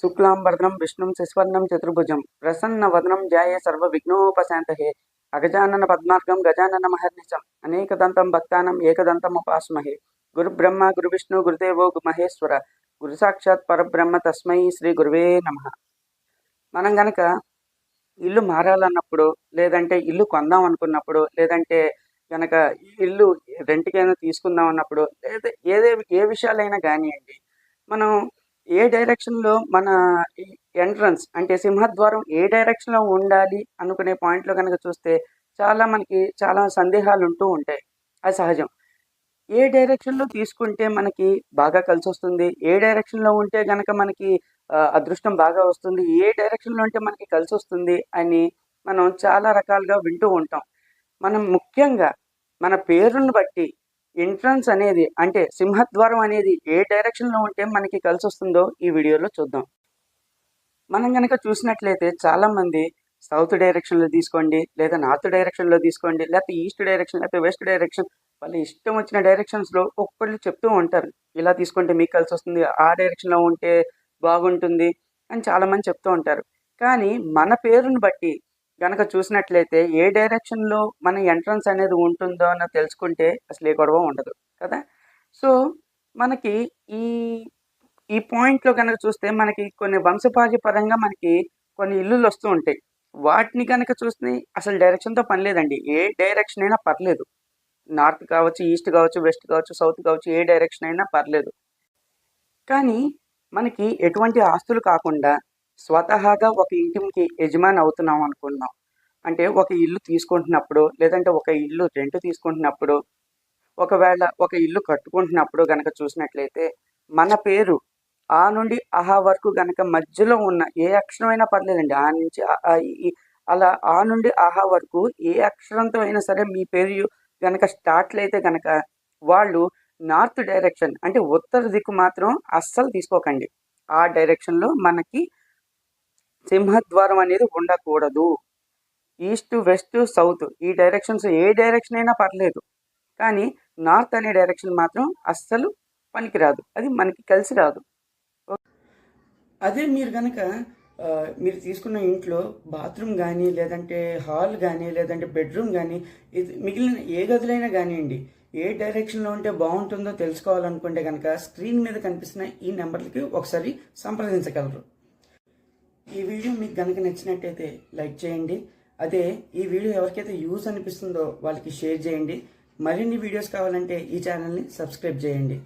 శుక్లాంబరధరం విష్ణుం శశివర్ణం చతుర్భుజం ప్రసన్నవదనం ధ్యాయే సర్వవిఘ్నోపశాంతయే అగజానన పద్మార్గం గజానన మహర్నిశం అనేకదంతం భక్తానం ఏకదంతం ఉపాస్మహే గురుబ్రహ్మ గురువిష్ణు గురుదేవో మహేశ్వర గురు సాక్షాత్ పరబ్రహ్మ తస్మై శ్రీ గురువే నమః. మనం గనక ఇల్లు మారాలన్నప్పుడు, లేదంటే ఇల్లు కొందాం అనుకున్నప్పుడు, లేదంటే గనక ఇల్లు రెంట్‌కైనా తీసుకుందాం అన్నప్పుడు, లేదా ఏ విషయాలైనా గానియండి, మనం ఏ డైరెక్షన్‌లో మన ఈ ఎంట్రన్స్ అంటే సింహద్వారం ఏ డైరెక్షన్‌లో ఉండాలి అనుకునే పాయింట్‌లో గనక చూస్తే మనకి చాలా సందేహాలుంటూ ఉంటాయి. అది సహజం. ఏ డైరెక్షన్‌లో తీసుకుంటే మనకి బాగా కలిసొస్తుంది, ఏ డైరెక్షన్‌లో ఉంటే గనక మనకి అదృష్టం బాగా వస్తుంది, ఏ డైరెక్షన్‌లో ఉంటే మనకి కలిసొస్తుంది అని మనం చాలా రకాలుగా వింటూ ఉంటాం. మనం ముఖ్యంగా మన పేరును బట్టి ఎంట్రన్స్ అనేది అంటే సింహద్వారం అనేది ఏ డైరెక్షన్‌లో ఉంటే మనకి కలిసొస్తుందో ఈ వీడియోలో చూద్దాం. మనం గనక చూసినట్లయితే చాలామంది సౌత్ డైరెక్షన్‌లో తీసుకోండి, లేదా నార్త్ డైరెక్షన్‌లో తీసుకోండి, లేకపోతే ఈస్ట్ డైరెక్షన్, లేకపోతే వెస్ట్ డైరెక్షన్, వాళ్ళ ఇష్టం వచ్చిన డైరెక్షన్స్‌లో ఒక్కొక్కళ్ళు చెప్తూ ఉంటారు. ఇలా తీసుకుంటే మీకు కలిసొస్తుంది, ఆ డైరెక్షన్‌లో ఉంటే బాగుంటుంది అని చాలామంది చెప్తూ ఉంటారు. కానీ మన పేరుని బట్టి గనక చూసినట్లయితే ఏ డైరెక్షన్‌లో మన ఎంట్రన్స్ అనేది ఉంటుందో అని తెలుసుకుంటే అసలు ఏ గొడవ ఉండదు కదా! సో, మనకి ఈ ఈ పాయింట్‌లో గనక చూస్తే మనకి కొన్ని వంశపార్యపరంగా మనకి కొన్ని ఇల్లులొస్తూ ఉంటాయి. వాటిని గనక చూస్తే అసలు డైరెక్షన్‌తో పని లేదండి. ఏ డైరెక్షన్ అయినా పర్లేదు. నార్త్ కావచ్చు, ఈస్ట్ కావచ్చు, వెస్ట్ కావచ్చు, సౌత్ కావచ్చు, ఏ డైరెక్షన్ అయినా పర్లేదు. కానీ మనకి ఎటువంటి ఆస్తులు కాకుండా స్వతహాగా ఒక ఇంటికి యజమాని అవుతున్నాం అనుకుందాం. అంటే ఒక ఇల్లు తీసుకుంటున్నప్పుడు, లేదంటే ఒక ఇల్లు రెంట్ తీసుకుంటున్నప్పుడు, ఒకవేళ ఒక ఇల్లు కట్టుకుంటున్నప్పుడు గనక చూసినట్లయితే మన పేరు ఆ నుండి అహా వరకు గనక మధ్యలో ఉన్న ఏ అక్షరమైనా పర్లేదండి. ఆ నుంచి ఆ, ఈ అలా ఆ నుండి ఆహా వరకు ఏ అక్షరంతో అయినా సరే మీ పేరు గనక స్టార్ట్‌లో అయితే గనక వాళ్ళు నార్త్ డైరెక్షన్ అంటే ఉత్తర దిక్కు మాత్రం అస్సలు తీసుకోకండి. ఆ డైరెక్షన్‌లో మనకి సింహద్వారం అనేది ఉండకూడదు. ఈస్ట్, వెస్ట్, సౌత్ ఈ డైరెక్షన్స్ ఏ డైరెక్షన్ అయినా పర్లేదు. కానీ నార్త్ అనే డైరెక్షన్ మాత్రం అస్సలు పనికిరాదు. అది మనకి కలిసి రాదు. అదే మీరు గనక మీరు తీసుకున్న ఇంట్లో బాత్రూమ్ గానీ, లేదంటే హాల్ గానీ, లేదంటే బెడ్‌రూమ్ గానీ, ఇది మిగిలిన ఏ గదులైనా గానియండి, ఏ డైరెక్షన్‌లో ఉంటే బావుంటుందో తెలుసుకోవాలనుకుంటే గనక స్క్రీన్ మీద కనిపిస్తున్న ఈ నంబర్‌లకి ఒకసారి సంప్రదించగలరు. ఈ వీడియో మీకు గనక నచ్చినట్టయితే లైక్ చేయండి. అదే ఈ వీడియో ఎవరికైతే యూజ్ అనిపిస్తుందో వాళ్ళకి షేర్ చేయండి. మరిన్ని వీడియోస్ కావాలంటే ఈ ఛానల్‌ని సబ్స్క్రైబ్ చేయండి.